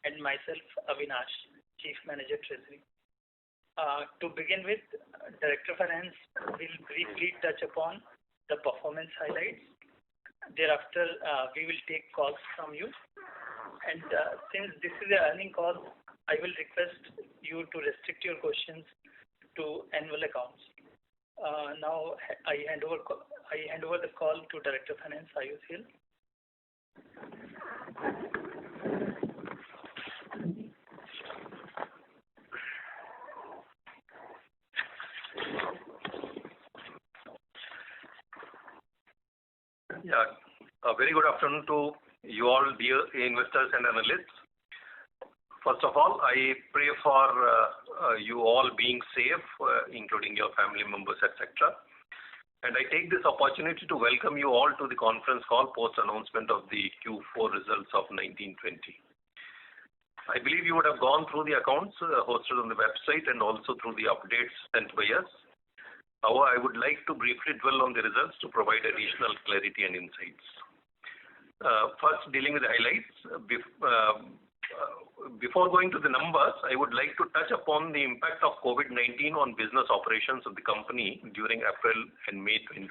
and myself, Avinash, Chief Manager Treasury. To begin with, Director Finance will briefly touch upon the performance highlights. Thereafter, we will take calls from you. And since this is an earning call, I will request you to restrict your questions to annual accounts. Now, I hand over the call to Director Finance, Ayush Hill. Yeah, a very good afternoon to you all, dear investors and analysts. First of all, I pray for you all being safe, including your family members, etc. And I take this opportunity to welcome you all to the conference call post announcement of the Q4 results of 1920. I believe you would have gone through the accounts hosted on the website and also through the updates sent by us. However, I would like to briefly dwell on the results to provide additional clarity and insights. First, dealing with the highlights. Before going to the numbers, I would like to touch upon the impact of COVID-19 on business operations of the company during April and May 20.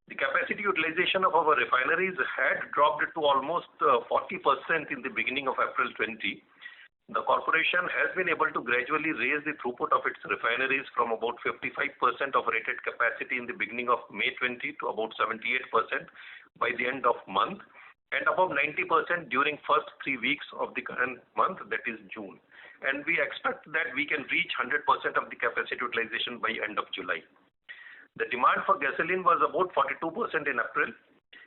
The capacity utilization of our refineries had dropped to almost 40% in the beginning of April 20. The corporation has been able to gradually raise the throughput of its refineries from about 55% of rated capacity in the beginning of May 20 to about 78% by the end of month, and above 90% during first 3 weeks of the current month, that is June. And we expect that we can reach 100% of the capacity utilization by end of July. The demand for gasoline was about 42% in April.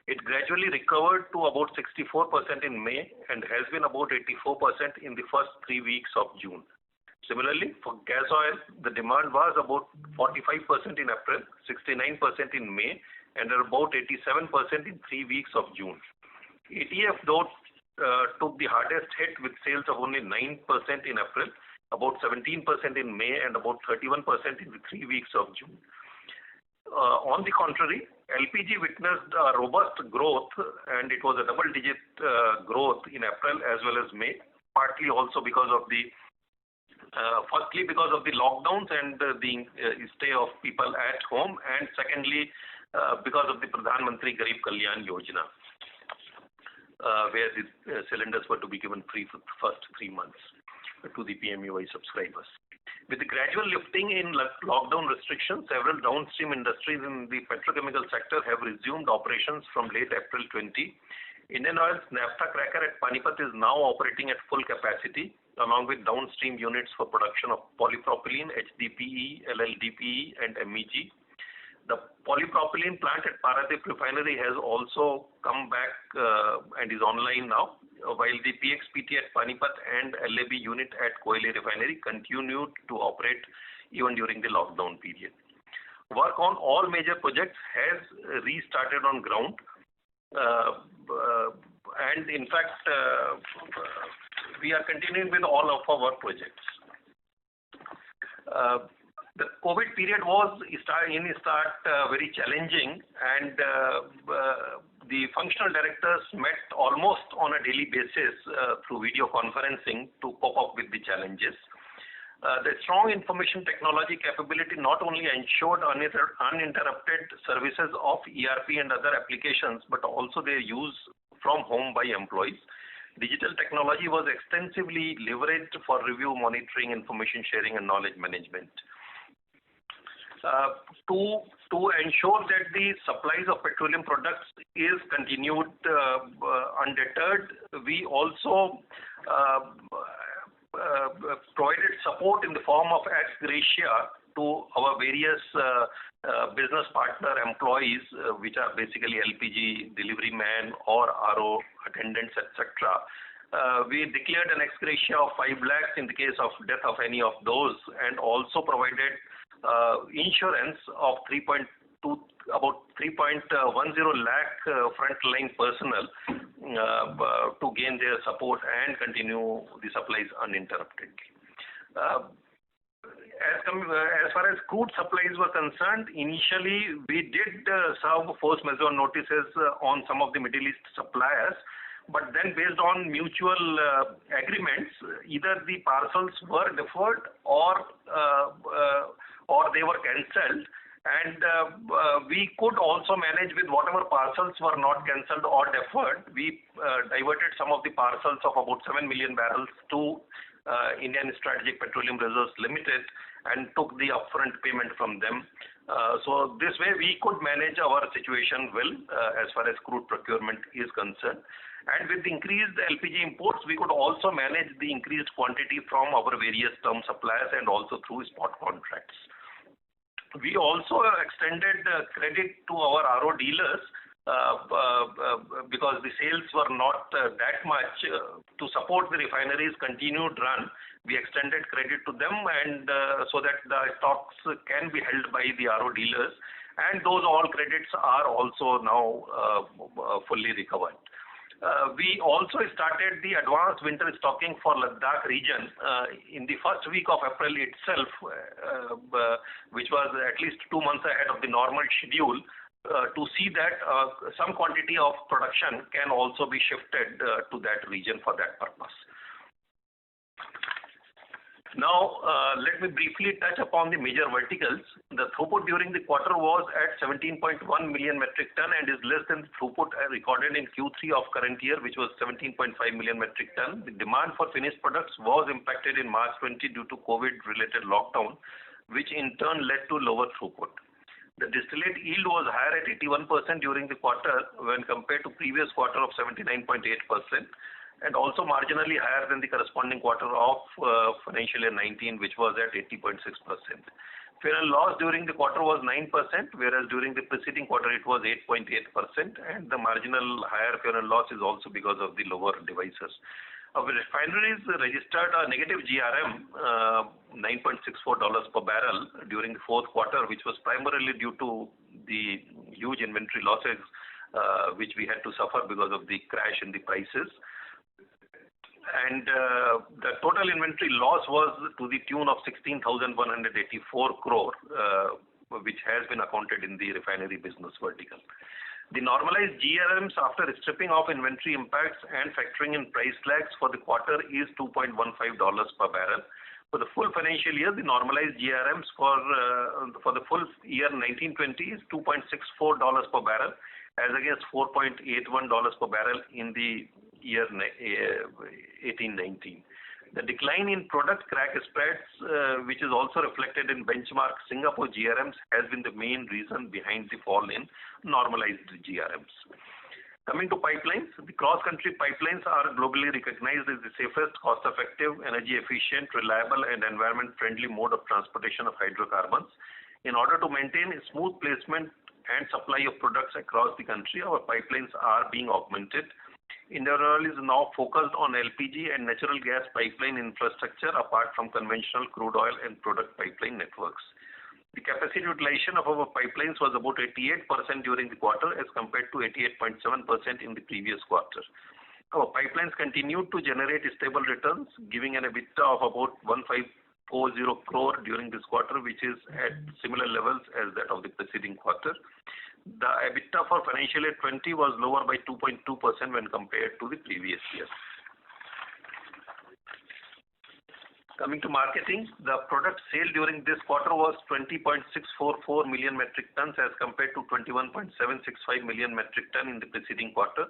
It gradually recovered to about 64% in May and has been about 84% in the first 3 weeks of June. Similarly, for gas oil, the demand was about 45% in April, 69% in May, and about 87% in 3 weeks of June. ATF though took the hardest hit with sales of only 9% in April, about 17% in May, and about 31% in the 3 weeks of June. On the contrary, LPG witnessed a robust growth, and it was a double-digit growth in April as well as May, partly also because of the firstly because of the lockdowns and the stay of people at home, and secondly because of the Pradhan Mantri Garib Kalyan Yojana, where the cylinders were to be given free for the first 3 months to the PMUY subscribers. With the gradual lifting in lockdown restrictions, several downstream industries in the petrochemical sector have resumed operations from late April 20. Indian Oil's naphtha cracker at Panipat is now operating at full capacity, along with downstream units for production of polypropylene, HDPE, LLDPE, and MEG. The polypropylene plant at Paradip Refinery has also come back and is online now, while the PX-PT at Panipat and LAB unit at Koyali Refinery continued to operate even during the lockdown period. Work on all major projects has restarted on ground, and in fact, we are continuing with all of our work projects. The COVID period was very challenging, and the functional directors met almost on a daily basis through video conferencing to cope up with the challenges. The strong information technology capability not only ensured uninterrupted services of ERP and other applications, but also their use from home by employees. Digital technology was extensively leveraged for review, monitoring, information sharing, and knowledge management. To ensure that the supplies of petroleum products is continued undeterred, we also provided support in the form of ex gratia to our various business partner employees, which are basically LPG delivery man or RO attendants, etc. We declared an ex gratia of 5 lakhs in the case of death of any of those, and also provided insurance of about 3.10 lakh frontline personnel to gain their support and continue the supplies uninterruptedly. As far as crude supplies were concerned, initially we did serve force majeure notices on some of the Middle East suppliers, but then based on mutual agreements, either the parcels were deferred or they were cancelled. And we could also manage with whatever parcels were not cancelled or deferred. We diverted some of the parcels of about 7 million barrels to Indian Strategic Petroleum Reserves Limited and took the upfront payment from them. So this way we could manage our situation well as far as crude procurement is concerned. And with increased LPG imports, we could also manage the increased quantity from our various term suppliers and also through spot contracts. We also extended credit to our RO dealers because the sales were not that much. To support the refineries' continued run, we extended credit to them, and so that the stocks can be held by the RO dealers, and those all credits are also now fully recovered. We also started the advanced winter stocking for Ladakh region in the first week of April itself, which was at least 2 months ahead of the normal schedule, to see that some quantity of production can also be shifted to that region for that purpose. Now, let me briefly touch upon the major verticals. The throughput during the quarter was at 17.1 million metric ton and is less than the throughput recorded in Q3 of current year, which was 17.5 million metric ton. The demand for finished products was impacted in March 20 due to COVID-related lockdown, which in turn led to lower throughput. The distillate yield was higher at 81% during the quarter when compared to previous quarter of 79.8%. and also marginally higher than the corresponding quarter of financial year 19, which was at 80.6%. Fuel and loss during the quarter was 9%, whereas during the preceding quarter it was 8.8%, and the marginal higher fuel and loss is also because of the lower devices. Our refineries registered a negative GRM, $9.64 per barrel during the fourth quarter, which was primarily due to the huge inventory losses which we had to suffer because of the crash in the prices. And the total inventory loss was to the tune of 16,184 crore, which has been accounted in the refinery business vertical. The normalized GRMs after stripping off inventory impacts and factoring in price lags for the quarter is $2.15 per barrel. For the full financial year, the normalized GRMs for the full year 1920 is $2.64 per barrel, as against $4.81 per barrel in the year 18-19. The decline in product crack spreads, which is also reflected in benchmark Singapore GRMs, has been the main reason behind the fall in normalized GRMs. Coming to pipelines, the cross-country pipelines are globally recognized as the safest, cost-effective, energy-efficient, reliable, and environment-friendly mode of transportation of hydrocarbons. In order to maintain a smooth placement and supply of products across the country, our pipelines are being augmented. Indian Oil is now focused on LPG and natural gas pipeline infrastructure apart from conventional crude oil and product pipeline networks. The capacity utilization of our pipelines was about 88% during the quarter as compared to 88.7% in the previous quarter. Our pipelines continued to generate stable returns, giving an EBITDA of about 1,540 crore during this quarter, which is at similar levels as that of the preceding quarter. The EBITDA for financial year 20 was lower by 2.2% when compared to the previous year. Coming to marketing, the product sale during this quarter was 20.644 million metric tons as compared to 21.765 million metric ton in the preceding quarter.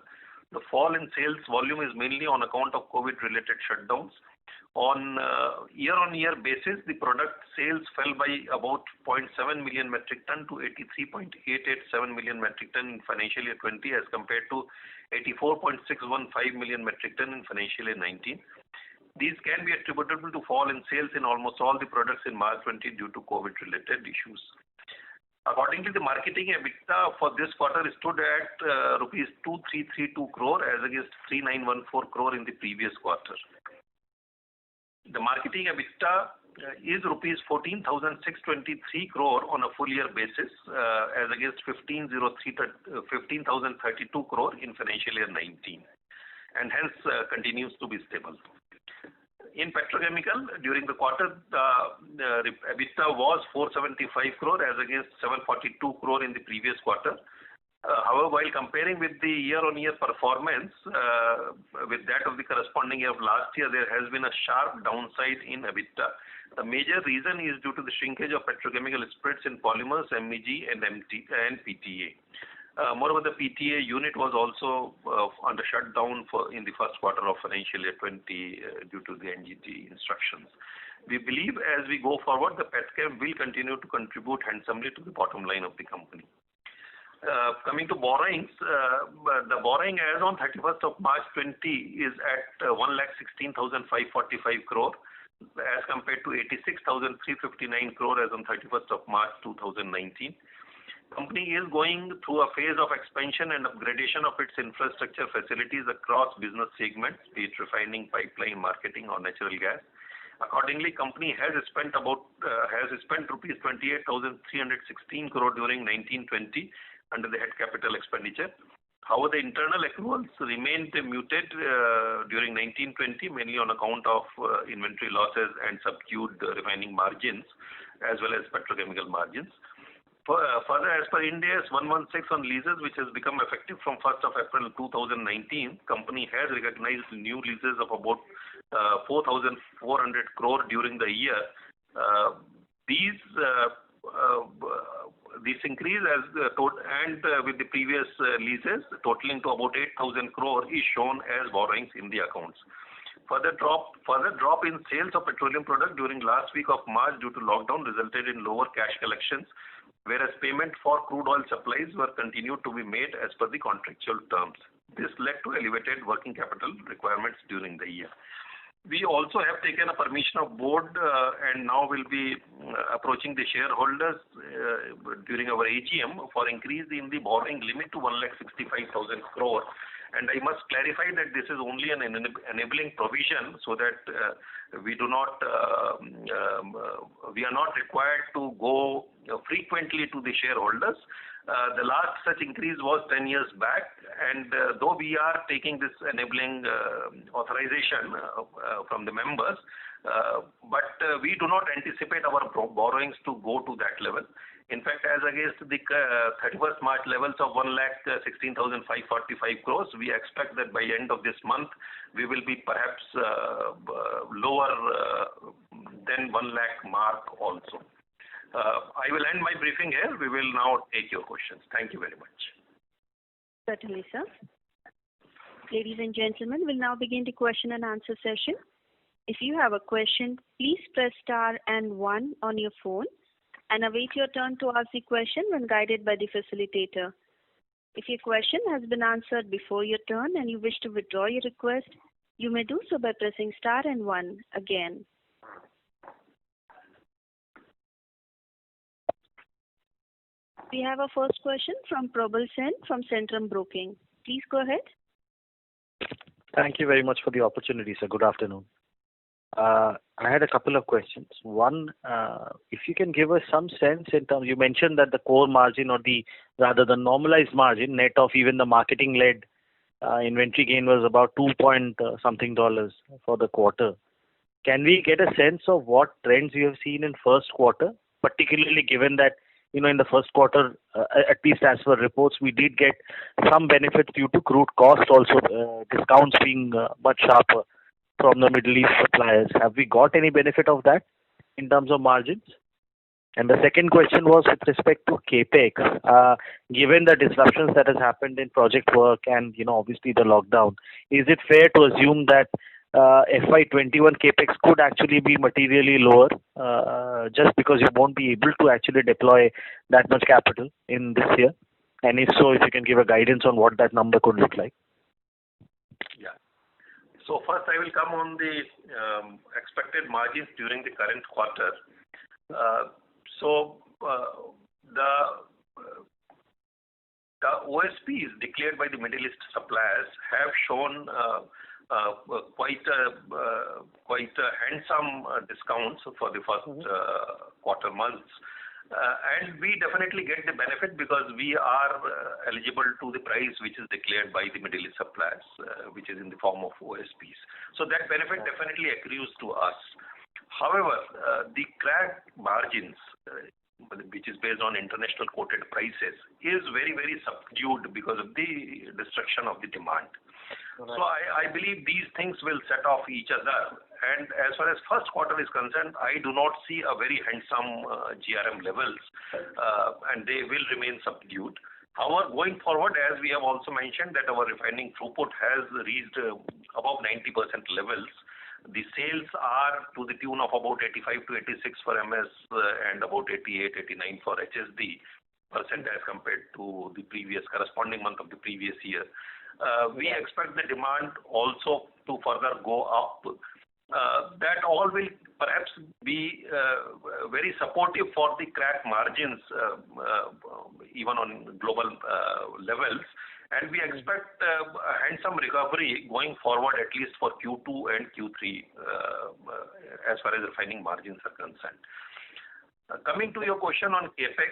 The fall in sales volume is mainly on account of COVID-related shutdowns. On year-on-year basis, the product sales fell by about 0.7 million metric ton to 83.887 million metric ton in financial year 20 as compared to 84.615 million metric ton in financial year 19. These can be attributable to fall in sales in almost all the products in March 20 due to COVID-related issues. Accordingly, the marketing EBITDA for this quarter stood at rupees 2332 crore as against 3914 crore in the previous quarter. The marketing EBITDA is rupees 14,623 crore on a full year basis as against 15,032 crore in financial year 19, and hence continues to be stable. In petrochemical, during the quarter, the EBITDA was 475 crore as against 742 crore in the previous quarter. However, while comparing with the year-on-year performance with that of the corresponding year of last year, there has been a sharp downside in EBITDA. The major reason is due to the shrinkage of petrochemical spreads in polymers, MEG, and PTA. Moreover, the PTA unit was also under shutdown in the first quarter of financial year 20 due to the NGT instructions. We believe as we go forward, the petchem will continue to contribute handsomely to the bottom line of the company. Coming to borrowings, the borrowing as on 31st of March 20 is at 1,16,545 crore as compared to 86,359 crore as on 31st of March 2019. Company is going through a phase of expansion and upgradation of its infrastructure facilities across business segments, be it refining, pipeline, marketing, or natural gas. Accordingly, company has spent rupees 28,316 crore during 1920 under the head capital expenditure. However, the internal accruals remained muted during 1920, mainly on account of inventory losses and subdued refining margins as well as petrochemical margins. Further, as per Ind AS 116 on leases, which has become effective from 1st of April 2019, company has recognized new leases of about 4,400 crore during the year. This increase with the previous leases totaling to about 8,000 crore is shown as borrowings in the accounts. Further drop in sales of petroleum product during last week of March due to lockdown resulted in lower cash collections, whereas payment for crude oil supplies were continued to be made as per the contractual terms. This led to elevated working capital requirements during the year. We also have taken a permission of board and now will be approaching the shareholders during our AGM for increase in the borrowing limit to 1,65,000 crore. And I must clarify that this is only an enabling provision, so that we are not required to go frequently to the shareholders. The last such increase was 10 years back, and though we are taking this enabling authorization from the members, but we do not anticipate our borrowings to go to that level. In fact, as against the 31st March levels of 1,16,545 crores, we expect that by end of this month, we will be perhaps lower than 1 lakh mark also. I will end my briefing here. We will now take your questions. Thank you very much. Certainly, sir. Ladies and gentlemen, we'll now begin the question and answer session. If you have a question, please press star and 1 on your phone and await your turn to ask the question when guided by the facilitator. If your question has been answered before your turn and you wish to withdraw your request, you may do so by pressing star and 1 again. We have a first question from Probal Sen from Centrum Broking. Please go ahead. Thank you very much for the opportunity, sir. Good afternoon. I had a couple of questions. One, if you can give us some sense in terms, you mentioned that the core margin or the normalized margin net of even the marketing-led inventory gain was about $2 for the quarter. Can we get a sense of what trends you have seen in first quarter, particularly given that in the first quarter, at least as per reports, we did get some benefits due to crude cost also, discounts being much sharper from the Middle East suppliers. Have we got any benefit of that in terms of margins? And the second question was with respect to CAPEX. Given the disruptions that has happened in project work and, obviously the lockdown, is it fair to assume that FY21 CAPEX could actually be materially lower just because you won't be able to actually deploy that much capital in this year? And if so, if you can give a guidance on what that number could look like. Yeah. So first I will come on the expected margins during the current quarter. The OSPs declared by the Middle East suppliers have shown quite a handsome discounts for the first quarter months. And we definitely get the benefit because we are eligible to the price which is declared by the Middle East suppliers, which is in the form of OSPs. So that benefit definitely accrues to us. However, the crack margins which is based on international quoted prices, is very, very subdued because of the destruction of the demand. Right. So I believe these things will set off each other. And as far as first quarter is concerned, I do not see a very handsome GRM levels, and they will remain subdued. However, going forward, as we have also mentioned, that our refining throughput has reached above 90% levels. The sales are to the tune of about 85 to 86 for MS and about 88, 89 for HSD percent as compared to the previous corresponding month of the previous year. We expect the demand also to further go up. That all will perhaps be very supportive for the crack margins even on global levels. And we expect a handsome recovery going forward, at least for Q2 and Q3 as far as refining margins are concerned. Coming to your question on CapEx,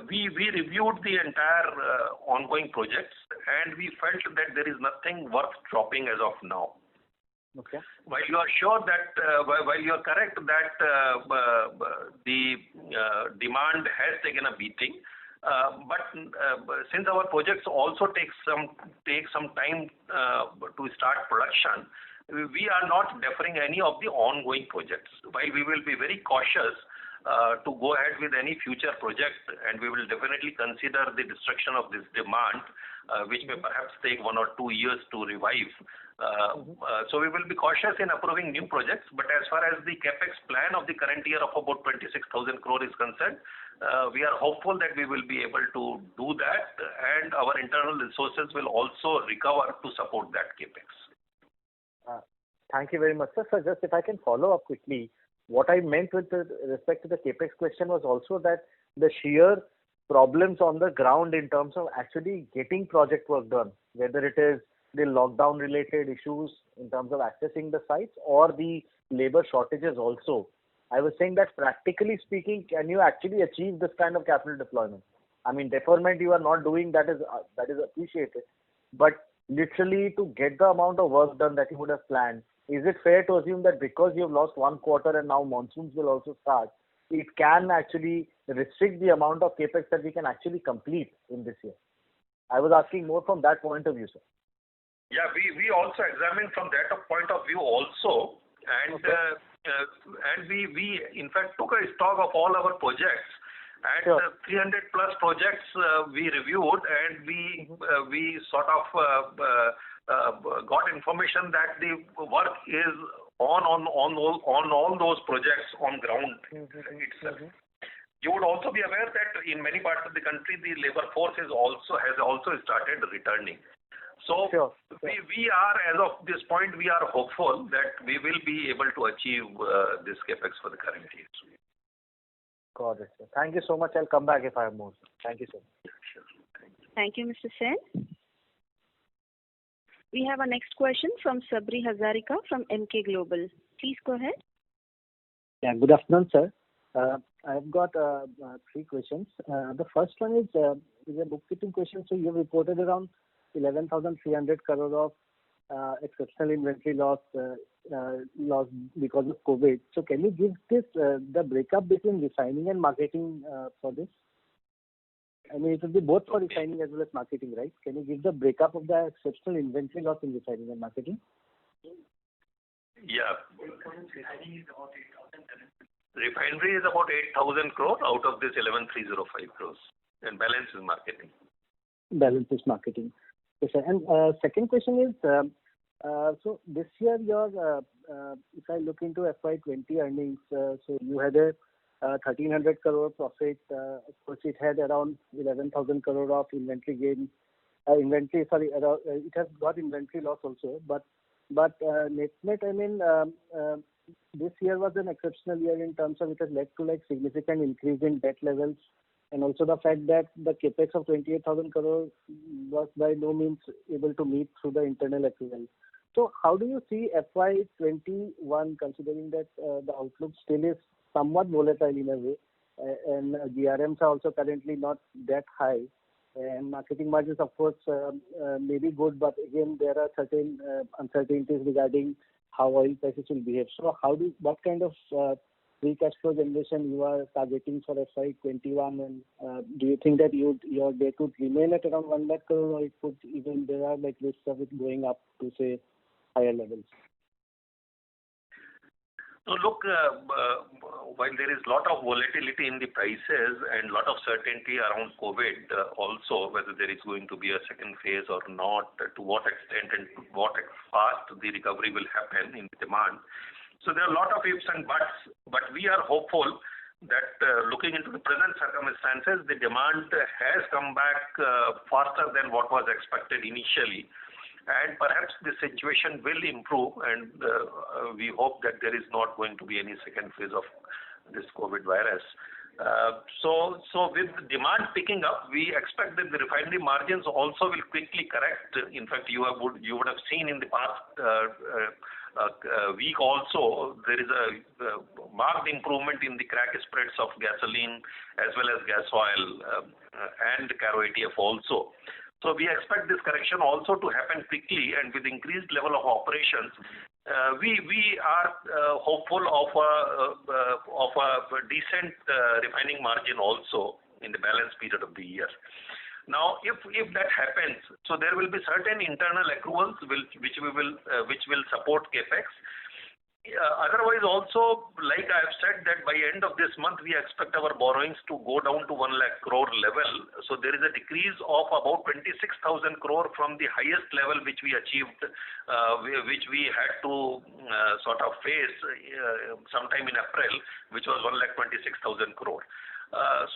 we reviewed the entire ongoing projects, and we felt that there is nothing worth dropping as of now. Okay. While you are sure that, while you are correct that the demand has taken a beating, but since our projects also take some time to start production, we are not deferring any of the ongoing projects. While we will be very cautious to go ahead with any future project, and we will definitely consider the destruction of this demand, which may perhaps take 1 or 2 years to revive. So we will be cautious in approving new projects, but as far as the capex plan of the current year of about 26,000 crore is concerned, we are hopeful that we will be able to do that, and our internal resources will also recover to support that capex. Thank you very much, sir. So just if I can follow up quickly, what I meant with respect to the capex question was also that the sheer problems on the ground in terms of actually getting project work done, whether it is the lockdown related issues in terms of accessing the sites or the labor shortages also. I was saying that practically speaking, can you actually achieve this kind of capital deployment? I mean, deferment you are not doing, that is appreciated, but literally to get the amount of work done that you would have planned, is it fair to assume that because you've lost 1 quarter and now monsoons will also start, it can actually restrict the amount of capex that we can actually complete in this year? I was asking more from that point of view, sir. Yeah, we also examine from that point of view also, and Okay. And we in fact took a stock of all our projects, and Sure. 300 plus projects we reviewed, and we sort of got information that the work is on all those projects on ground itself. You would also be aware that in many parts of the country, the labor force has also started returning. So Sure. we are, as of this point, we are hopeful that we will be able to achieve this capex for the current year. Got it, sir. Thank you so much. I'll come back if I have more, sir. Thank you, sir. Sure. Thank you, Mr. Sen. We have our next question from Sabri Hazarika from Emkay Global. Please go ahead. Yeah, good afternoon, sir. I've got 3 questions. The first one is a bookkeeping question. So you have reported around 11,300 crore of exceptional inventory loss because of COVID. So can you give this the breakup between refining and marketing for this? I mean, it will be both for refining as well as marketing, right? Can you give the breakup of the exceptional inventory loss in refining and marketing? Yeah. Refinery is about 8,000 crore out of this 11,305 crores, and balance is marketing. Balance is marketing. Yes, sir. And second question is, so this year your, if I look into FY20 earnings, so you had a 1,300 crore profit. Of course, it had around 11,000 crore of inventory gain. It has got inventory loss also. But net, I mean, this year was an exceptional year in terms of it has led to like significant increase in debt levels, and also the fact that the capex of 28,000 crore was by no means able to meet through the internal accrual. So how do you see FY21, considering that the outlook still is somewhat volatile in a way, and GRMs are also currently not that high, and marketing margins, of course, may be good, but again, there are certain uncertainties regarding how oil prices will behave. So what kind of free cash flow generation you are targeting for FY21, and do you think that your debt would remain at around 1 lakh crore, or it could even there are like risks of it going up to say higher levels? So look, while there is a lot of volatility in the prices and lot of certainty around COVID, also whether there is going to be a second phase or not, to what extent and to what fast the recovery will happen in demand. So there are a lot of ifs and buts, but we are hopeful that looking into the present circumstances, the demand has come back faster than what was expected initially. And perhaps the situation will improve, and we hope that there is not going to be any second phase of this COVID virus. So with demand picking up, we expect that the refinery margins also will quickly correct. In fact, you would have seen in the past week also there is a marked improvement in the crack spreads of gasoline as well as gas oil and Caro ATF also. So we expect this correction also to happen quickly, and with increased level of operations, we are hopeful of a decent refining margin also in the balance period of the year. Now, if that happens, so there will be certain internal accruals which will support capex. Otherwise, also, like I have said, that by end of this month, we expect our borrowings to go down to 1 lakh crore level. So there is a decrease of about 26,000 crore from the highest level which we achieved, which we had to sort of face sometime in April, which was 1,26,000 crore.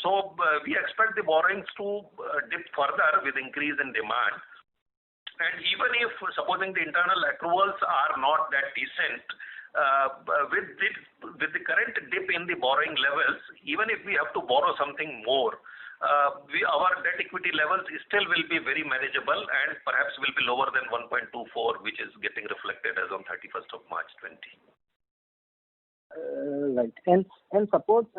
So we expect the borrowings to dip further with increase in demand. And even if supposing the internal accruals are not that decent, with the current dip in the borrowing levels, even if we have to borrow something more, our debt equity levels still will be very manageable and perhaps will be lower than 1.24, which is getting reflected as on 31st of March 20. Right. And suppose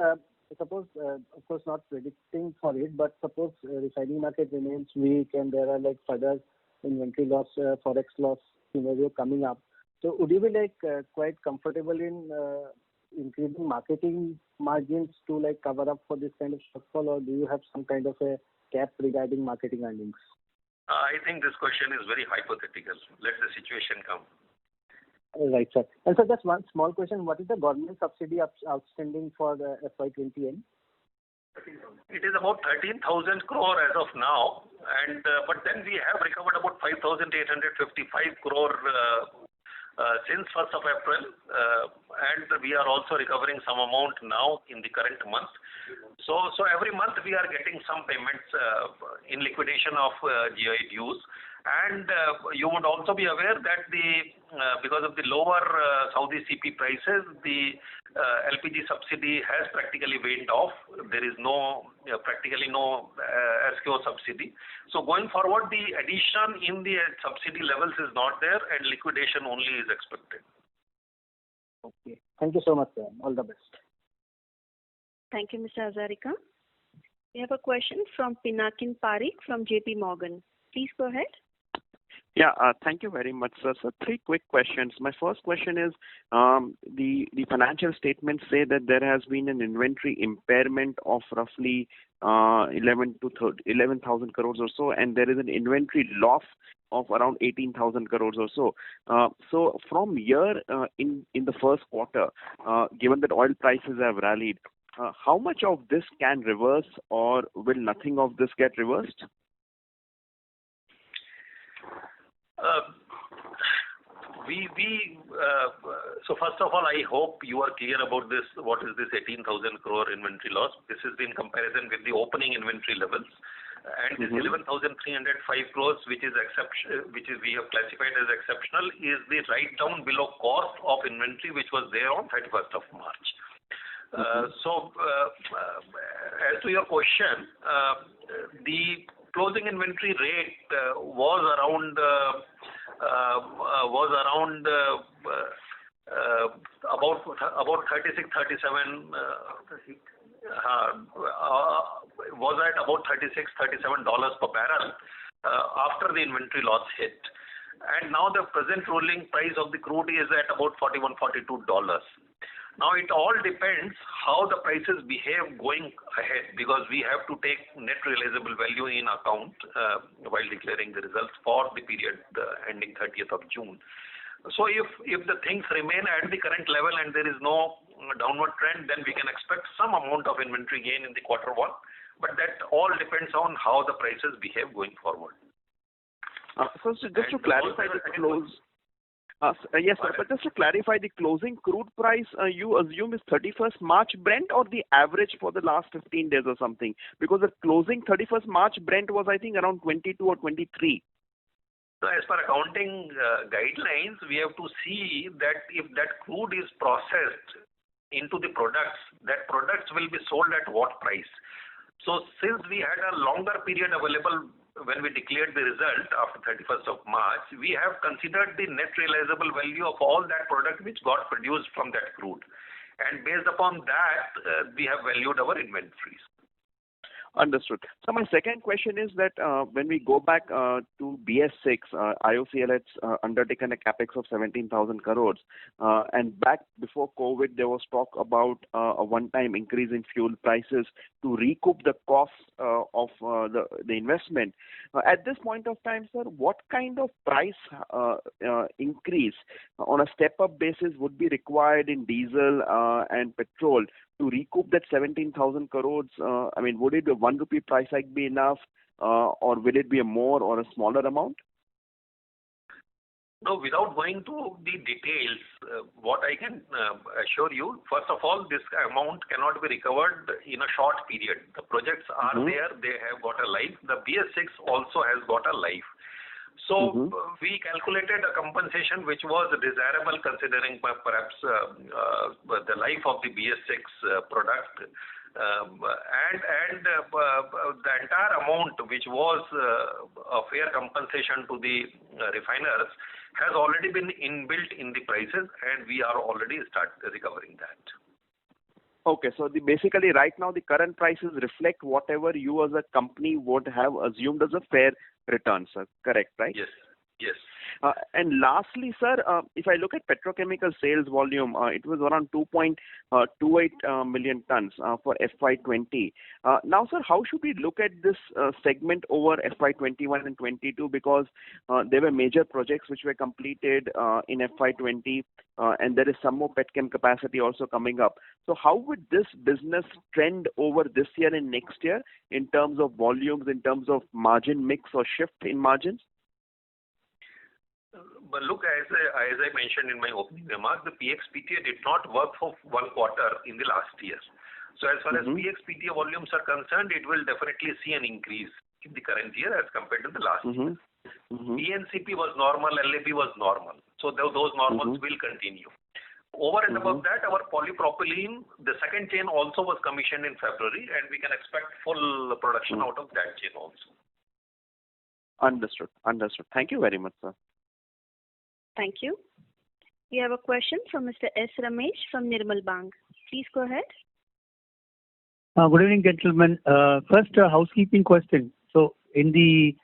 of course not predicting for it, but suppose refining market remains weak and there are like further inventory loss, forex loss scenario coming up. So would you be quite comfortable in increasing marketing margins to cover up for this kind of shortfall, or do you have some kind of a cap regarding marketing earnings? I think this question is very hypothetical. Let the situation come. Right, sir. And so just one small question: what is the government subsidy outstanding for the FY20 end? It is about 13,000 crore as of now, and but then we have recovered about 5,855 crore. Since 1st of April, and we are also recovering some amount now in the current month. So every month we are getting some payments in liquidation of GI dues. And you would also be aware that because of the lower Saudi CP prices, the LPG subsidy has practically waned off. There is practically no SKO subsidy. So going forward, the addition in the subsidy levels is not there, and liquidation only is expected. Okay. Thank you so much, sir. All the best. Thank you, Mr. Hazarika. We have a question from Pinakin Parekh from JP Morgan. Please go ahead. Yeah, thank you very much, sir. So 3 quick questions. My first question is, the financial statements say that there has been an inventory impairment of roughly 11,000 crores or so, and there is an inventory loss of around 18,000 crores or so. So from here in the first quarter, given that oil prices have rallied, how much of this can reverse, or will nothing of this get reversed? So first of all, I hope you are clear about this. What is this 18,000 crore inventory loss? This is in comparison with the opening inventory levels, and this 11,305 crores, which we have classified as exceptional, is the write down below cost of inventory which was there on 31st of March. So as to your question, the closing inventory rate was around about 36, 37. Was at about $36-37 per barrel after the inventory loss hit, and now the present rolling price of the crude is at about $41-42. Now it all depends how the prices behave going ahead, because we have to take net realizable value in account while declaring the results for the period ending 30th of June. So if the things remain at the current level and there is no downward trend, then we can expect some amount of inventory gain in the quarter one. But that all depends on how the prices behave going forward. So just to clarify the close. Yes, sir. But just to clarify, the closing crude price you assume is 31st March Brent or the average for the last 15 days or something? Because the closing 31st March Brent was, I think, around 22 or 23. So as per accounting guidelines, we have to see that if that crude is processed into the products, that products will be sold at what price. So since we had a longer period available when we declared the result after 31st of March, we have considered the net realizable value of all that product which got produced from that crude. And based upon that, we have valued our inventories. Understood. So my second question is that when we go back to BS6, IOCL has undertaken a capex of 17,000 crores. And back before COVID, there was talk about a one-time increase in fuel prices to recoup the cost of the investment. At this point of time, sir, what kind of price increase on a step-up basis would be required in diesel and petrol to recoup that 17,000 crores? I mean, would it be 1 rupee price hike be enough, or will it be a more or a smaller amount? No, without going to the details, what I can assure you, first of all, this amount cannot be recovered in a short period. The projects are there, they have got a life. The BS6 also has got a life. So we calculated a compensation which was desirable considering perhaps the life of the BS6 product, and the entire amount which was a fair compensation to the refiners has already been inbuilt in the prices, and we are already recovering that. Okay, so basically right now the current prices reflect whatever you as a company would have assumed as a fair return, sir. Correct, right? Yes. Yes. And lastly, sir, if I look at petrochemical sales volume, it was around 2.28 million tons for FY20. Now, sir, how should we look at this segment over FY21 and 22? Because there were major projects which were completed in FY20, and there is some more petchem capacity also coming up. So how would this business trend over this year and next year in terms of volumes, in terms of margin mix or shift in margins? But look, as I mentioned in my opening remarks, the PX-PTA did not work for one quarter in the last year. So as far as PX-PTA volumes are concerned, it will definitely see an increase in the current year as compared to the last year. PNCP was normal, LAB was normal. So those normals will continue. Over and above that, our polypropylene, the second chain also was commissioned in February, and we can expect full production out of that chain also. Understood. Thank you very much, sir. Thank you. We have a question from Mr. S. Ramesh from Nirmal Bang. Please go ahead. Good evening, gentlemen. First, a housekeeping question. So, in the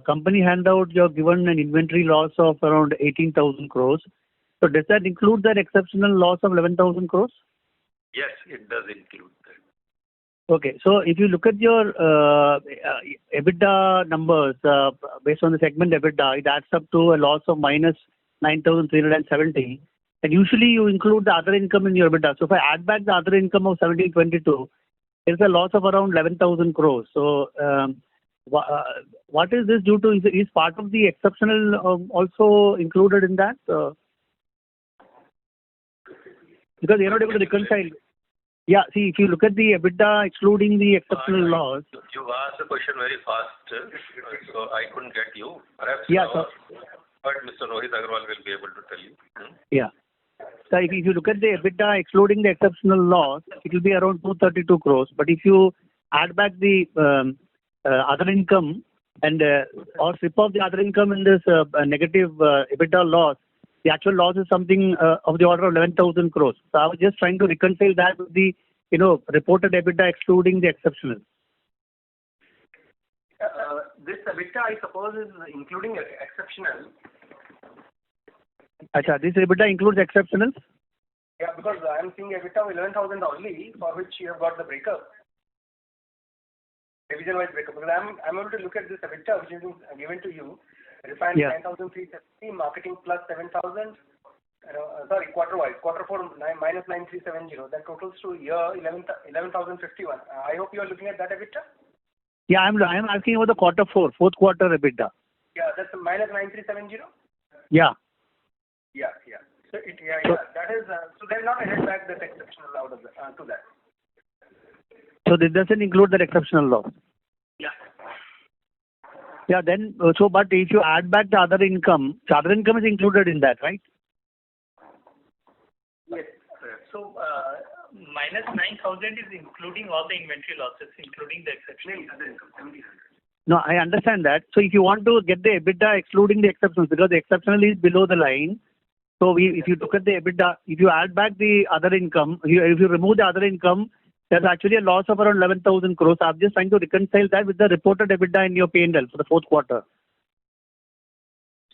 company handout, you have given an inventory loss of around 18,000 crores. So, does that include that exceptional loss of 11,000 crores? Yes, it does include that. Okay. So, if you look at your EBITDA numbers, based on the segment EBITDA, it adds up to a loss of minus 9,370. And usually you include the other income in your EBITDA. So, if I add back the other income of 1722, there's a loss of around 11,000 crores. So, what is this due to? Is part of the exceptional also included in that? Because you're not able to reconcile. Yeah, see, if you look at the EBITDA excluding the exceptional loss. You asked the question very fast, so I couldn't get you. Perhaps but Mr. Rohit Agarwal will be able to tell you. Yeah. So if you look at the EBITDA excluding the exceptional loss, it will be around 232 crores. But if you add back the other income and or strip off the other income in this negative EBITDA loss, the actual loss is something of the order of 11,000 crores. So I was just trying to reconcile that with the reported EBITDA excluding the exceptional. This EBITDA, I suppose, is including exceptional. Acha, this EBITDA includes exceptionals? Yeah, because I am seeing EBITDA of 11,000 only, for which you have got the breakup. Division-wise breakup. Because I'm able to look at this EBITDA which is given to you. Refinery 9,370, marketing plus 7,000. Sorry, quarter-wise. Quarter 4 minus 9,370. That totals to year 11,051. I hope you are looking at that EBITDA. Yeah, I'm asking about the quarter 4, fourth quarter EBITDA. Yeah, that's minus 9,370. Yeah. Yeah. So that is so they're not ahead back that exceptional out of to that. So this doesn't include that exceptional loss. Yeah. Yeah. Then but if you add back the other income is included in that, right? Yes. So minus 9,000 is including all the inventory losses, including the exceptional. Other income 7,000. No, I understand that. So if you want to get the EBITDA excluding the exceptions, because the exceptional is below the line. So if you look at the EBITDA, if you add back the other income, if you remove the other income, there's actually a loss of around 11,000 crores. I'm just trying to reconcile that with the reported EBITDA in your P&L for the fourth quarter.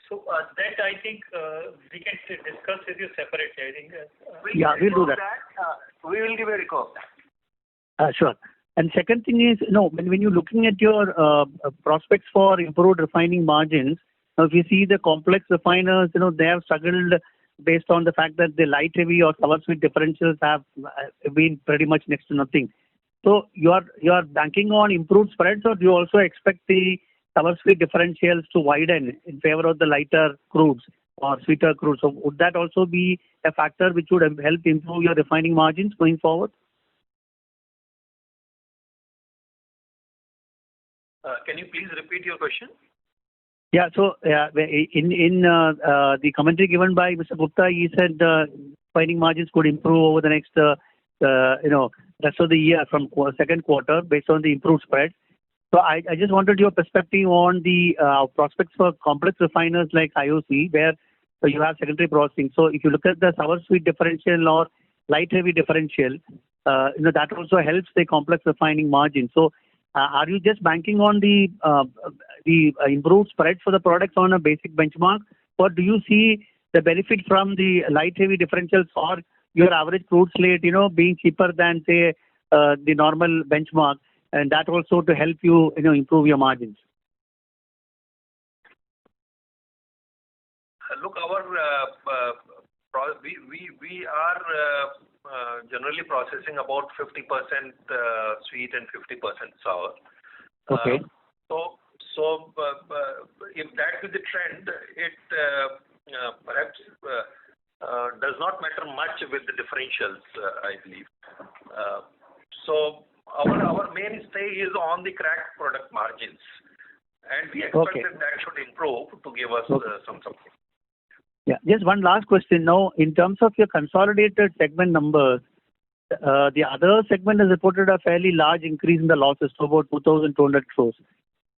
So that I think we can discuss with you separately. I think. We'll do that. We will give a recall of that. Sure. And second thing is, when you're looking at your prospects for improved refining margins, if you see the complex refiners, they have struggled based on the fact that the light heavy or sour sweet differentials have been pretty much next to nothing. So you are banking on improved spreads, or do you also expect the sour sweet differentials to widen in favor of the lighter crudes or sweeter crudes? So would that also be a factor which would help improve your refining margins going forward? Can you please repeat your question? Yeah. So in the commentary given by Mr. Gupta, he said refining margins could improve over the next rest of the year from second quarter based on the improved spread. So I just wanted your perspective on the prospects for complex refiners like IOC, where you have secondary processing. So if you look at the sour sweet differential or light heavy differential, that also helps the complex refining margin. So are you just banking on the improved spreads for the products on a basic benchmark, or do you see the benefit from the light heavy differentials or your average crude slate, being cheaper than say the normal benchmark, and that also to help you, improve your margins? Look, we are generally processing about 50% sweet and 50% sour. Okay. So if that is the trend, it perhaps does not matter much with the differentials, I believe. So our mainstay is on the cracked product margins, and we expect that should improve to give us some support. Yeah. Just one last question now. In terms of your consolidated segment numbers, the other segment has reported a fairly large increase in the losses to about 2,200 crores.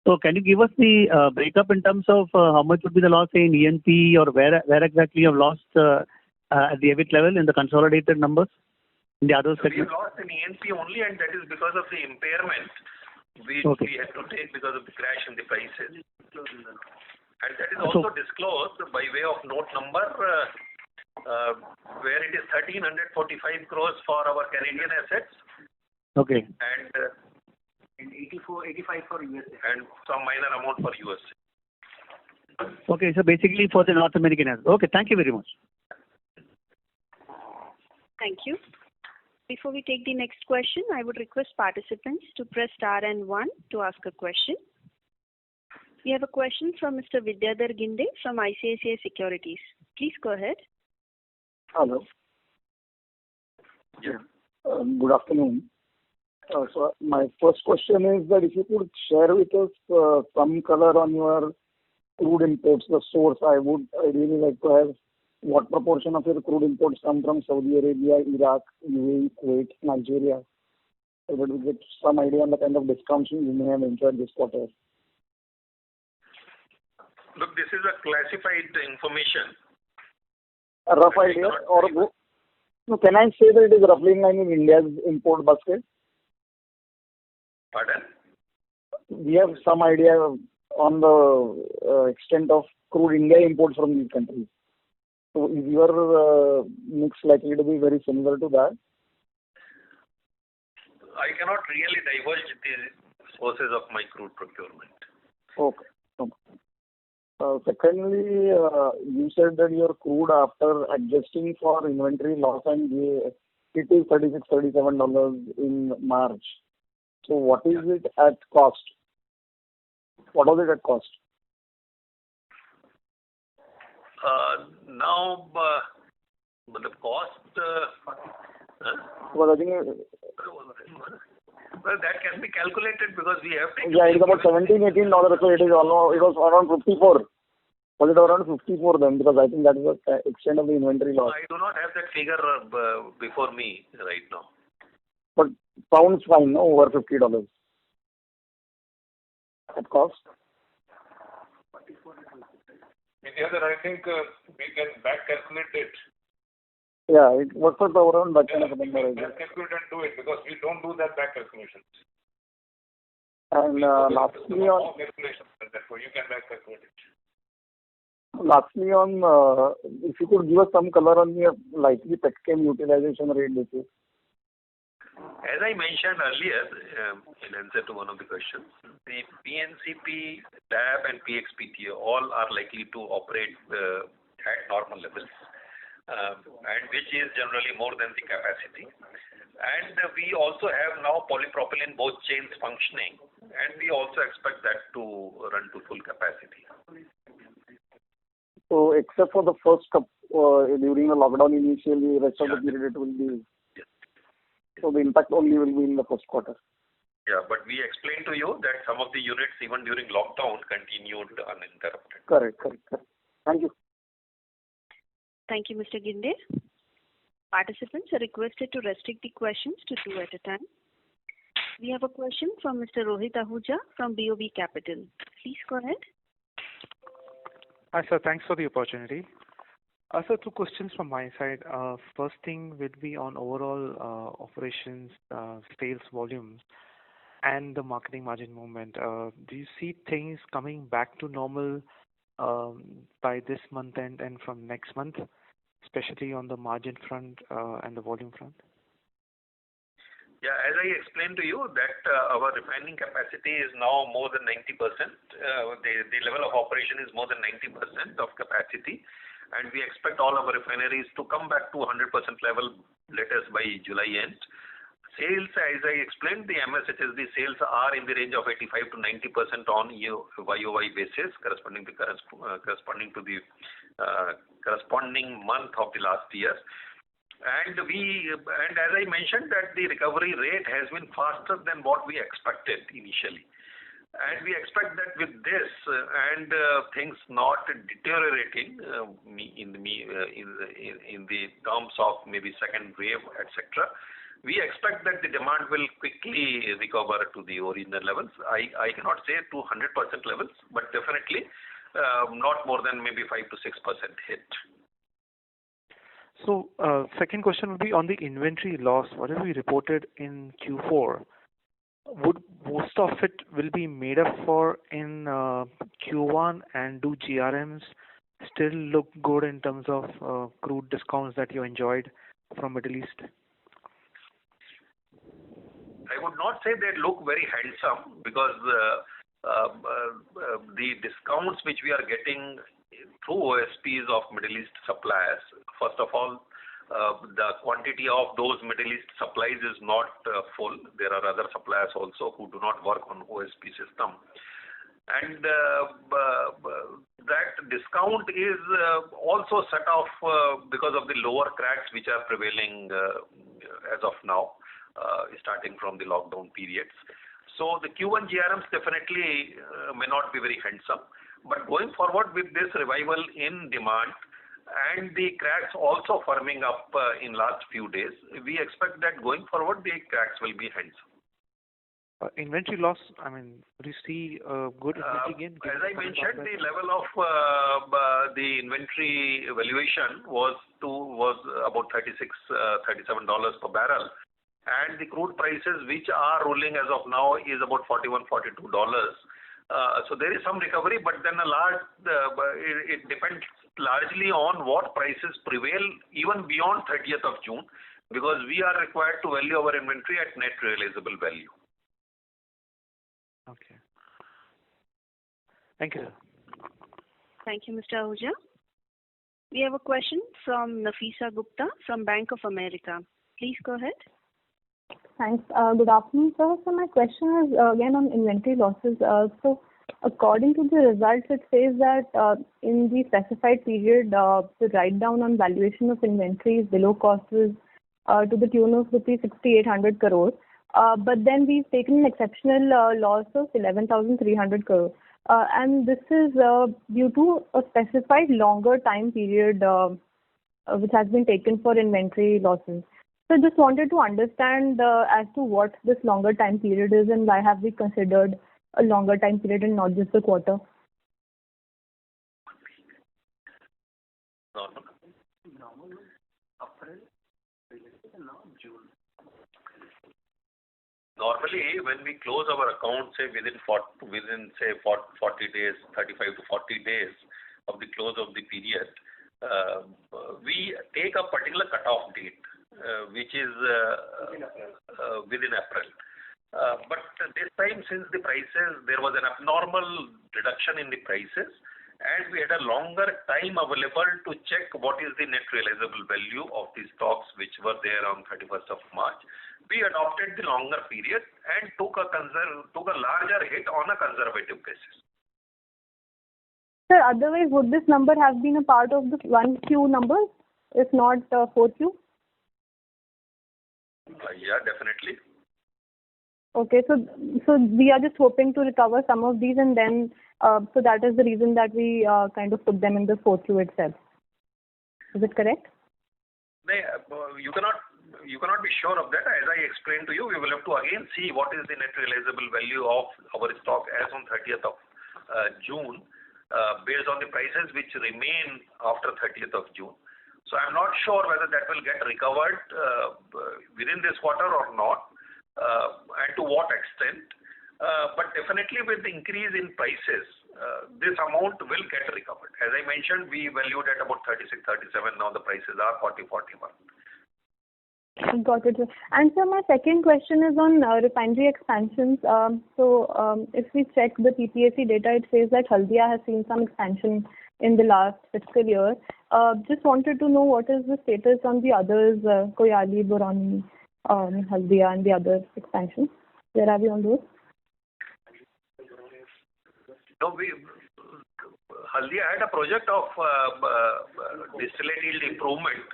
So can you give us the breakup in terms of how much would be the loss in E&P, or where exactly you have lost at the EBIT level in the consolidated numbers in the other segment? We lost in E&P only, and that is because of the impairment we had to take because of the crash in the prices. And that is also disclosed by way of note number, where it is 1,345 crores for our Canadian assets. Okay. And 85 for USA. And some minor amount for USA. Okay, so basically for the North American assets. Okay, thank you very much. Thank you. Before we take the next question, I would request participants to press star and 1 to ask a question. We have a question from Mr. Vidyadhar Ginde from ICICI Securities. Please go ahead. Hello. Yeah. Good afternoon. So my first question is that if you could share with us some color on your crude imports, the source. I would really like to have what proportion of your crude imports come from Saudi Arabia, Iraq, UAE, Kuwait, Nigeria, so that we get some idea on the kind of discounts you may have enjoyed this quarter. Look, this is a classified information. A rough idea, no, can I say that it is roughly in line with India's import basket? Pardon? We have some idea on the extent of crude India imports from these countries. So is your mix likely to be very similar to that? I cannot really divulge the sources of my crude procurement. Okay. Secondly, you said that your crude after adjusting for inventory loss and it is $36-37 in March. So what is it at cost? What was it at cost? Now, the cost, Well, I think well, that can be calculated because we have taken. it's about $17-18. So it was around 54. Was it around 54 then? Because I think that is the extent of the inventory loss. I do not have that figure before me right now. But sounds fine, no? Over $50 at cost. Vidyadhar, I think we can back calculate it. Yeah, it works out around that kind of a We number. can back calculate and do it because we don't do that back calculation. And lastly on calculations, therefore you can back calculate it. Lastly on, if you could give us some color on your likely petchem utilization rate basis. As I mentioned earlier, in answer to one of the questions, the PNCP, DAP and PXPTA all are likely to operate at normal levels, and which is generally more than the capacity. And we also have now polypropylene both chains functioning, and we also expect that to run to full capacity. So except for the first during the lockdown initially, rest of the period it will be. So the impact only will be in the first quarter. Yeah, but we explained to you that some of the units even during lockdown continued uninterrupted. Correct. Thank you. Thank you, Mr. Ginde. Participants are requested to restrict the questions to 2 at a time. We have a question from Mr. Rohit Ahuja from BOB Capital. Please go ahead. Hi, sir. Thanks for the opportunity. Sir, 2 questions from my side. First thing will be on overall operations, sales volumes, and the marketing margin movement. Do you see things coming back to normal by this month and from next month, especially on the margin front and the volume front? Yeah, as I explained to you that our refining capacity is now more than 90%. The level of operation is more than 90% of capacity, and we expect all our refineries to come back to 100% level latest by July end. Sales, as I explained, the MSHSD sales are in the range of 85 to 90% on YOY basis, corresponding to the corresponding month of the last year. And as I mentioned that the recovery rate has been faster than what we expected initially. And we expect that with this and things not deteriorating in the terms of maybe second wave, etc., we expect that the demand will quickly recover to the original levels. I cannot say to 100% levels, but definitely not more than maybe 5 to 6% hit. So, second question would be on the inventory loss. Whatever we reported in Q4, would most of it will be made up for in Q1, and do GRMs still look good in terms of crude discounts that you enjoyed from Middle East? I would not say they look very handsome because the discounts which we are getting through OSPs of Middle East suppliers, first of all, the quantity of those Middle East supplies is not full. There are other suppliers also who do not work on OSP system. And that discount is also set off because of the lower cracks which are prevailing as of now, starting from the lockdown periods. So the Q1 GRMs definitely may not be very handsome. But going forward with this revival in demand and the cracks also firming up in last few days, we expect that going forward the cracks will be handsome. Inventory loss, I mean, do you see good inventory gain? As I mentioned, the level of the inventory valuation was about $37 per barrel. And the crude prices which are rolling as of now is about $41, $42. So there is some recovery, but then it depends largely on what prices prevail even beyond 30th of June, because we are required to value our inventory at net realizable value. Okay. Thank you, sir. Thank you, Mr. Ahuja. We have a question from Nafisa Gupta from Bank of America. Please go ahead. Thanks. Good afternoon, sir. So my question is again on inventory losses. So according to the results, it says that in the specified period, the write down on valuation of inventories below cost was to the tune of rupees 6,800 crores. But then we've taken an exceptional loss of 11,300 crores. And this is due to a specified longer time period which has been taken for inventory losses. So I just wanted to understand as to what this longer time period is and why have we considered a longer time period and not just a quarter? Normally, when we close our account, say within 40 days, 35 to 40 days of the close of the period, we take a particular cutoff date, which is within April. But this time, since the prices, there was an abnormal reduction in the prices, and we had a longer time available to check what is the net realizable value of the stocks which were there on 31st of March. We adopted the longer period and took a larger hit on a conservative basis. Sir, otherwise, would this number have been a part of the 1Q numbers, if not 4Q? Yeah, definitely. Okay, so we are just hoping to recover some of these, and then so that is the reason that we kind of put them in the 4Q itself. Is it correct? You cannot be sure of that. As I explained to you, we will have to again see what is the net realizable value of our stock as on 30th of June, based on the prices which remain after 30th of June. So I'm not sure whether that will get recovered within this quarter or not, and to what extent. But definitely with the increase in prices, this amount will get recovered. As I mentioned, we valued at about 36, 37. Now the prices are 40, 41. Got it. And sir, my second question is on refinery expansions. If we check the PPAC data, it says that Haldia has seen some expansion in the last fiscal year. Just wanted to know what is the status on the others, Koyali, Barauni, Haldia, and the other expansions. Where are we on those? No, Haldia had a project of distillate yield improvement.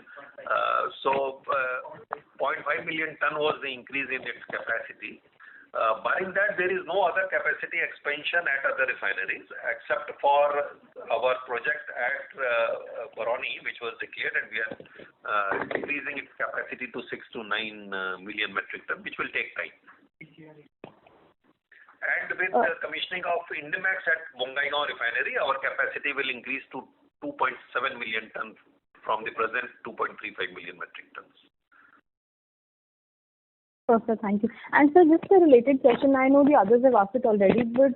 0.5 million ton was the increase in its capacity. Barring that, there is no other capacity expansion at other refineries except for our project at Barauni, which was declared, and we are increasing its capacity to 6 to 9 million metric ton, which will take time. And with the commissioning of Indimax at Bongaigaon refinery, our capacity will increase to 2.7 million tons from the present 2.35 million metric tons. Perfect, thank you. And sir, just a related question. I know the others have asked it already, but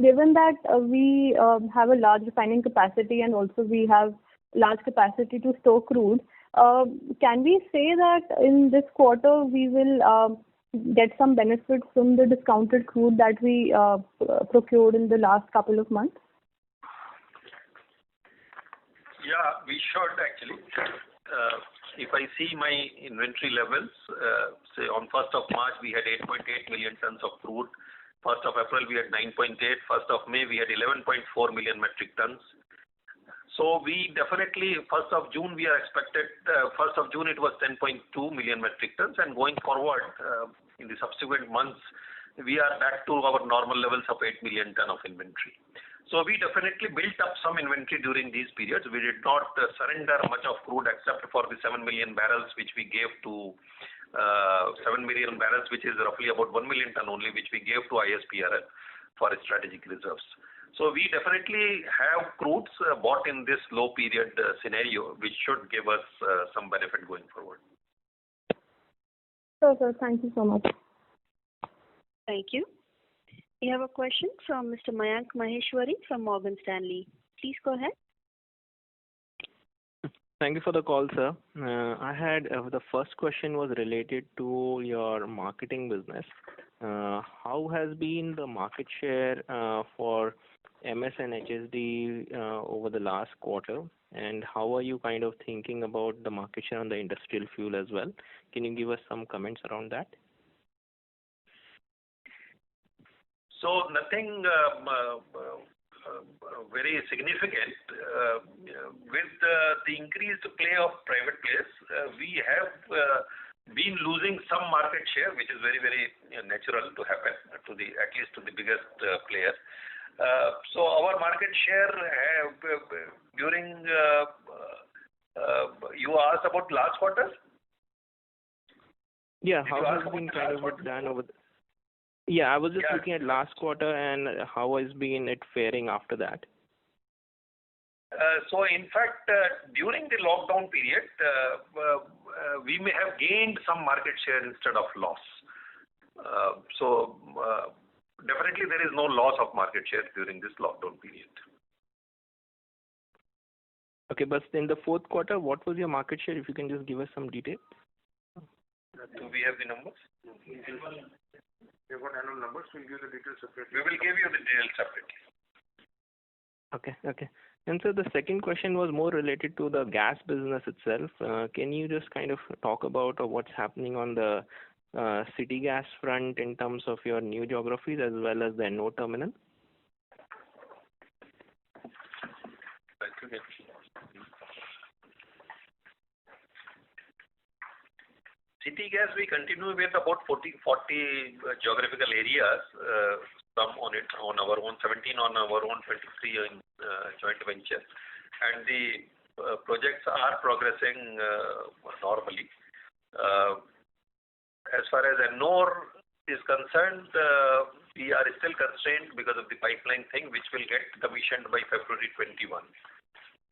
given that we have a large refining capacity and also we have large capacity to store crude, can we say that in this quarter we will get some benefits from the discounted crude that we procured in the last couple of months? Yeah, we should actually. If I see my inventory levels, say on 1st of March we had 8.8 million tons of crude. 1st of April we had 9.8. 1st of May we had 11.4 million metric tons. So we definitely, 1st of June we are expected, 1st of June it was 10.2 million metric tons, and going forward in the subsequent months we are back to our normal levels of 8 million ton of inventory. So we definitely built up some inventory during these periods. We did not surrender much of crude except for the 7 million barrels which we gave to 7 million barrels, which is roughly about 1 million ton only, which we gave to ISPRL for strategic reserves. So we definitely have crudes bought in this low period scenario, which should give us some benefit going forward. Sir, thank you so much. Thank you. We have a question from Mr. Mayank Maheshwari from Morgan Stanley. Please go ahead. Thank you for the call, sir. I had the first question was related to your marketing business. How has been the market share for MS and HSD over the last quarter, and how are you kind of thinking about the market share on the industrial fuel as well? Can you give us some comments around that? So nothing very significant. With the increased play of private players, we have been losing some market share, which is very, very natural to happen at least to the biggest player. So our market share during you asked about last quarter? Yeah, how has been kind of done over Yeah, I was just looking at last quarter and how has been it faring after that. So in fact, during the lockdown period, we may have gained some market share instead of loss. So definitely there is no loss of market share during this lockdown period. Okay, but in the fourth quarter, what was your market share? If you can just give us some details. Do we have the numbers? We've got annual numbers. We'll give the details separately. We will give you the details separately. Okay. And so the second question was more related to the gas business itself. Can you just kind of talk about what's happening on the city gas front in terms of your new geographies as well as the NO terminal? City gas, we continue with about 40 geographical areas, some on our own, 17 on our own, 23 in joint venture. And the projects are progressing normally. As far as Ennore is concerned, we are still constrained because of the pipeline thing, which will get commissioned by February 21,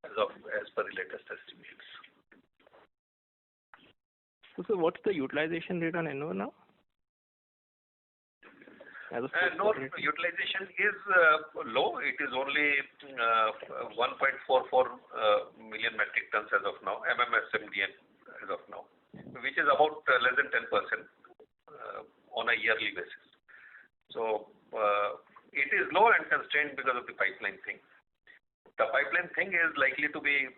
as per the latest estimates. So what's the utilization rate on Ennore now? Ennore utilization is low. It is only 1.44 million metric tons as of now, MMSCMD as of now, which is about less than 10% on a yearly basis. So it is low and constrained because of the pipeline thing. The pipeline thing is likely to be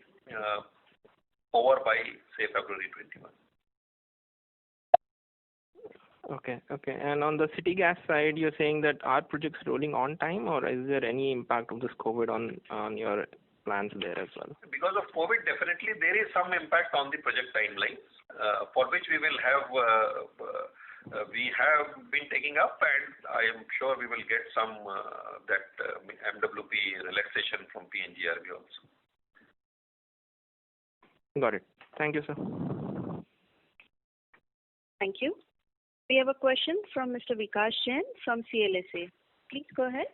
over by, say, February 21. Okay. And on the city gas side, you're saying that are projects rolling on time, or is there any impact of this COVID on your plans there as well? Because of COVID, definitely there is some impact on the project timelines, for which we will have we have been taking up, and I am sure we will get some that MWP relaxation from PNGRB also. Got it. Thank you, sir. Thank you. We have a question from Mr. Vikas Jain from CLSA. Please go ahead.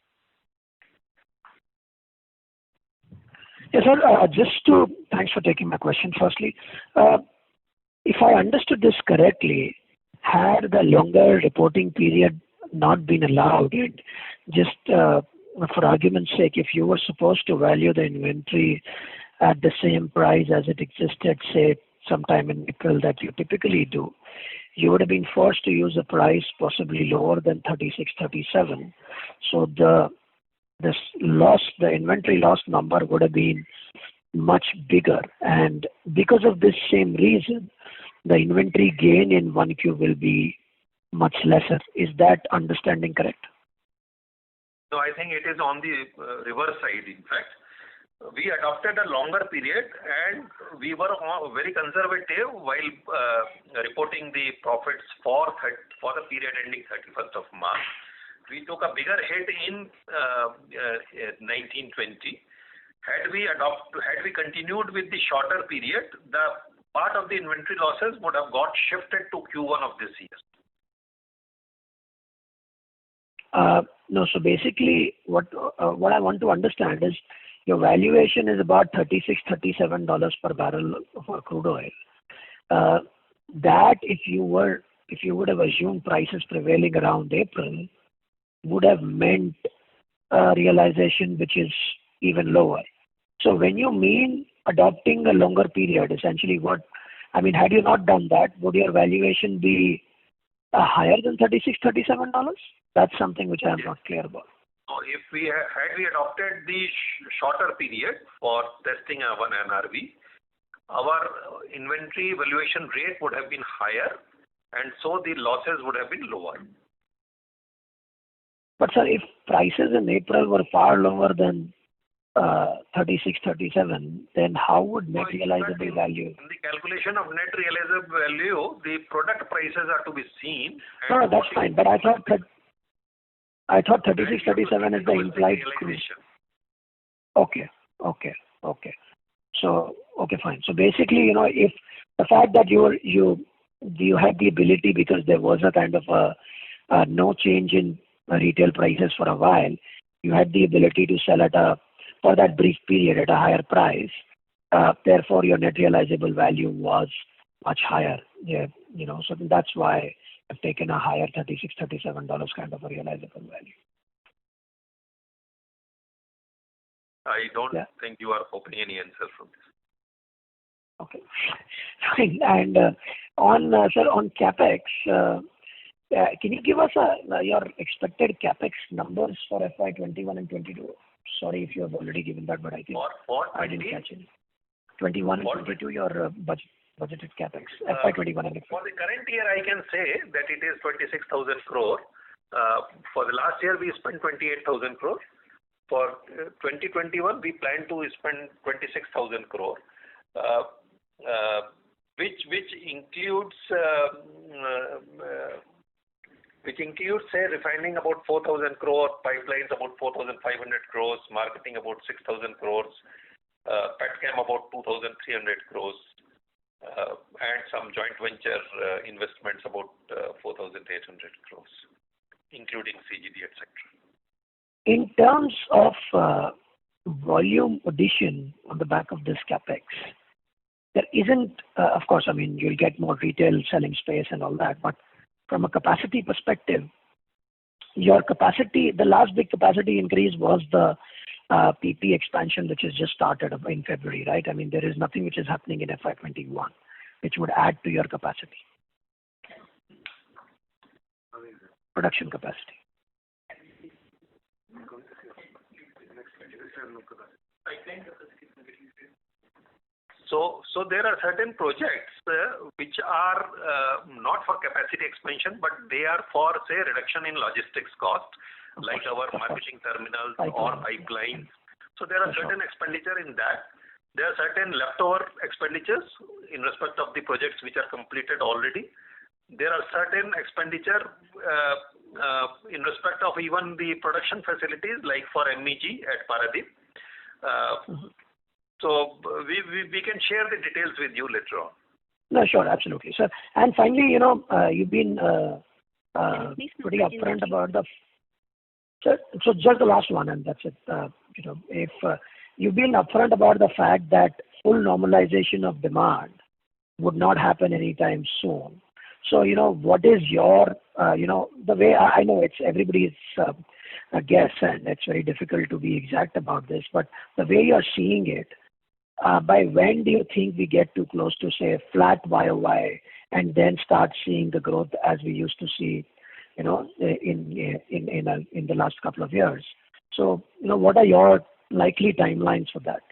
Yes, sir. Thanks for taking my question. Firstly, if I understood this correctly, had the longer reporting period not been allowed, and just for argument's sake, if you were supposed to value the inventory at the same price as it existed, say, sometime in April that you typically do, you would have been forced to use a price possibly lower than 36, 37. So the inventory loss number would have been much bigger. And because of this same reason, the inventory gain in 1Q will be much lesser. Is that understanding correct? So I think it is on the reverse side, in fact. We adopted a longer period and we were very conservative while reporting the profits for the period ending 31st of March. We took a bigger hit in 1920. Had we continued with the shorter period, the part of the inventory losses would have got shifted to Q1 of this year. No, so basically what I want to understand is your valuation is about $36, $37 per barrel for crude oil. That if you would have assumed prices prevailing around April, would have meant a realization which is even lower. So when you mean adopting a longer period, essentially what, I mean, had you not done that, would your valuation be higher than $36-37? That's something which I am not clear about. So if we had we adopted the shorter period for testing one NRV, our inventory valuation rate would have been higher, and so the losses would have been lower. But sir, if prices in April were far lower than 36-37, then how would net realizable value? In the calculation of net realizable value, the product prices are to be seen. No, that's fine. But I thought 36-37 is the implied crude. Okay. So okay, fine. So basically, if the fact that you had the ability, because there was a kind of a no change in retail prices for a while, you had the ability to sell for that brief period at a higher price. Therefore, your net realizable value was much higher. Yeah, so that's why I've taken a higher $36-37 kind of a realizable value. I don't think you are hoping any answer from this. Okay. Fine. And on CapEx, can you give us your expected CapEx numbers for FY 21 and 22? Sorry if you have already given that, but I think I didn't catch it. 21 and 22, your budgeted CapEx, FY 21 and 22. For the current year, I can say that it is 26,000 crore. For the last year, we spent 28,000 crore. For 2021, we plan to spend 26,000 crore, which includes say refining about 4,000 crore, pipelines about 4,500 crores, marketing about 6,000 crores, petchem about 2,300 crores, and some joint venture investments about 4,800 crores, including CGD, etc. In terms of volume addition on the back of this CapEx, there isn't, of course, I mean, you'll get more retail selling space and all that, but from a capacity perspective, your capacity, the last big capacity increase was the PP expansion, which has just started in February, right? I mean, there is nothing which is happening in FY 21, which would add to your capacity, production capacity. So there are certain projects which are not for capacity expansion, but they are for, say, reduction in logistics cost, like our marketing terminals or pipelines. So there are certain expenditure in that. There are certain leftover expenditures in respect of the projects which are completed already. There are certain expenditure in respect of even the production facilities, like for MEG at Paradip. So we can share the details with you later on. No, sure, absolutely, sir. And finally, you've been pretty upfront about the. So just the last one, and that's it. If you've been upfront about the fact that full normalization of demand would not happen anytime soon. So what is your the way I know it's everybody's a guess, and it's very difficult to be exact about this, but the way you're seeing it. By when do you think we get too close to, say, flat YOY and then start seeing the growth as we used to see, in the last couple of years? So, what are your likely timelines for that?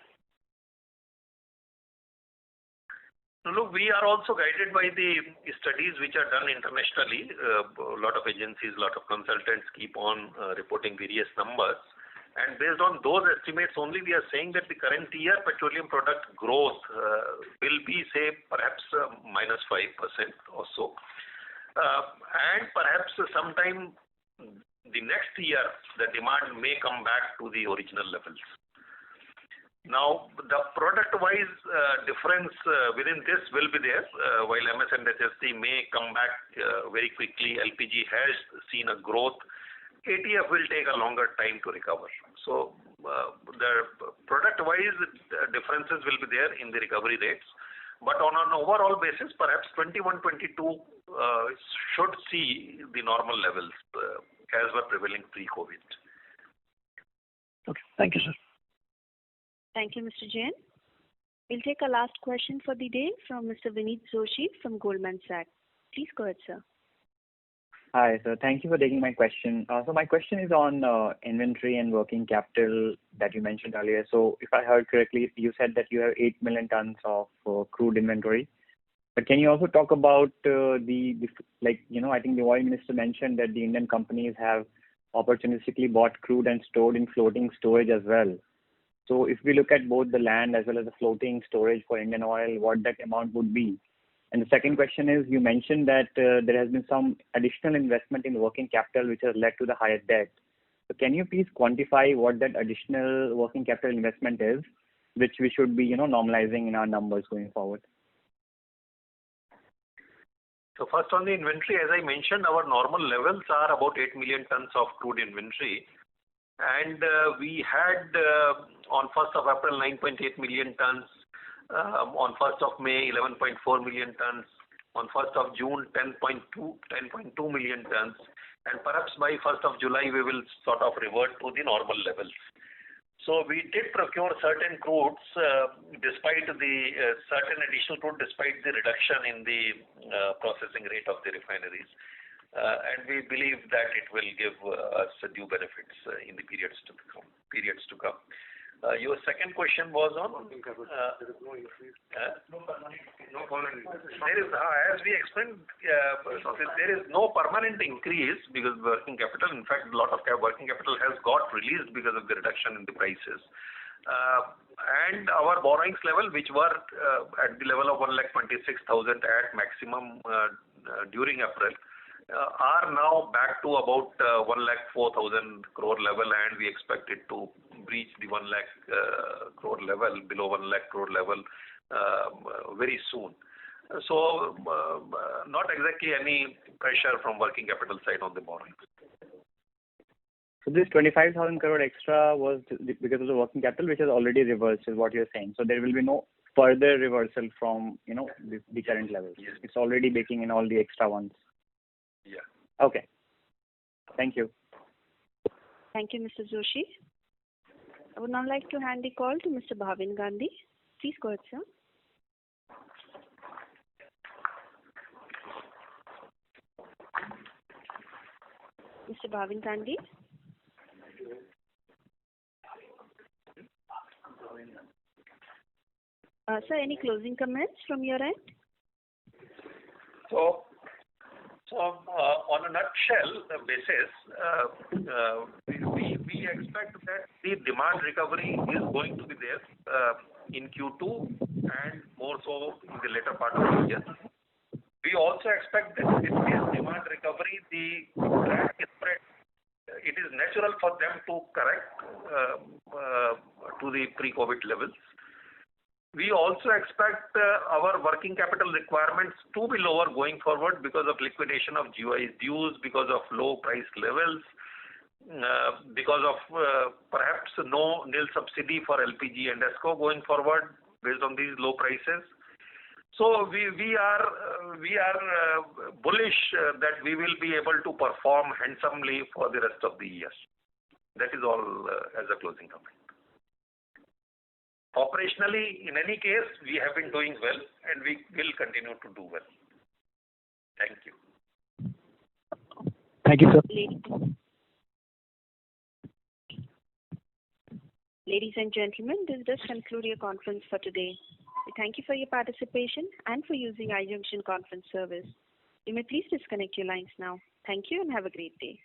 Look, we are also guided by the studies which are done internationally. A lot of agencies, a lot of consultants keep on reporting various numbers. And based on those estimates only, we are saying that the current year petroleum product growth will be, say, perhaps minus 5% or so. And perhaps sometime the next year, the demand may come back to the original levels. Now, the product-wise difference within this will be there. While MS and HSD may come back very quickly, LPG has seen a growth. ATF will take a longer time to recover. So the product-wise differences will be there in the recovery rates. But on an overall basis, perhaps 21-22 should see the normal levels as were prevailing pre-COVID. Okay. Thank you, sir. Thank you, Mr. Jain. We'll take a last question for the day from Mr. Vineet Joshi from Goldman Sachs. Please go ahead, sir. Hi, sir. Thank you for taking my question. So my question is on inventory and working capital that you mentioned earlier. So if I heard correctly, you said that you have 8 million tons of crude inventory. But can you also talk about I think the oil minister mentioned that the Indian companies have opportunistically bought crude and stored in floating storage as well. So if we look at both the land as well as the floating storage for Indian oil, what that amount would be? And the second question is, you mentioned that there has been some additional investment in working capital which has led to the higher debt. So can you please quantify what that additional working capital investment is, which we should be, normalizing in our numbers going forward? So first on the inventory, as I mentioned, our normal levels are about 8 million tons of crude inventory. And we had on 1st of April 9.8 million tons, on 1st of May 11.4 million tons, on 1st of June 10.2 million tons, and perhaps by 1st of July we will sort of revert to the normal levels. So we did procure certain crudes despite the certain additional crude despite the reduction in the processing rate of the refineries. And we believe that it will give us due benefits in the periods to come. Your second question was on there is no increase. No permanent increase. There is, as we explained, there is no permanent increase because working capital. In fact, a lot of working capital has got released because of the reduction in the prices. And our borrowings level, which were at the level of 1,26,000 at maximum during April, are now back to about 1,04,000 crore level, and we expect it to breach the 1 lakh crore level, below 1 lakh crore level very soon. So not exactly any pressure from working capital side on the borrowings. So this 25,000 crore extra was because of the working capital, which is already reversed, is what you're saying. So there will be no further reversal from the current levels. Yes. It's already baking in all the extra ones. Yeah. Okay. Thank you. Thank you, Mr. Joshi. I would now like to hand the call to Mr. Bhavin Gandhi. Please go ahead, sir. Mr. Bhavin Gandhi. Sir, any closing comments from your end? So on a nutshell basis, we expect that the demand recovery is going to be there in Q2 and more so in the later part of the year. We also expect that with this demand recovery, the crack spread, it is natural for them to correct to the pre-COVID levels. We also expect our working capital requirements to be lower going forward because of liquidation of GOI dues, because of low price levels, because of perhaps nil subsidy for LPG and ESCO going forward based on these low prices. So we are bullish that we will be able to perform handsomely for the rest of the year. That is all as a closing comment. Operationally, in any case, we have been doing well and we will continue to do well. Thank you. Thank you, sir. Ladies and gentlemen, this does conclude your conference for today. We thank you for your participation and for using iJunction Conference Service. You may please disconnect your lines now. Thank you and have a great day.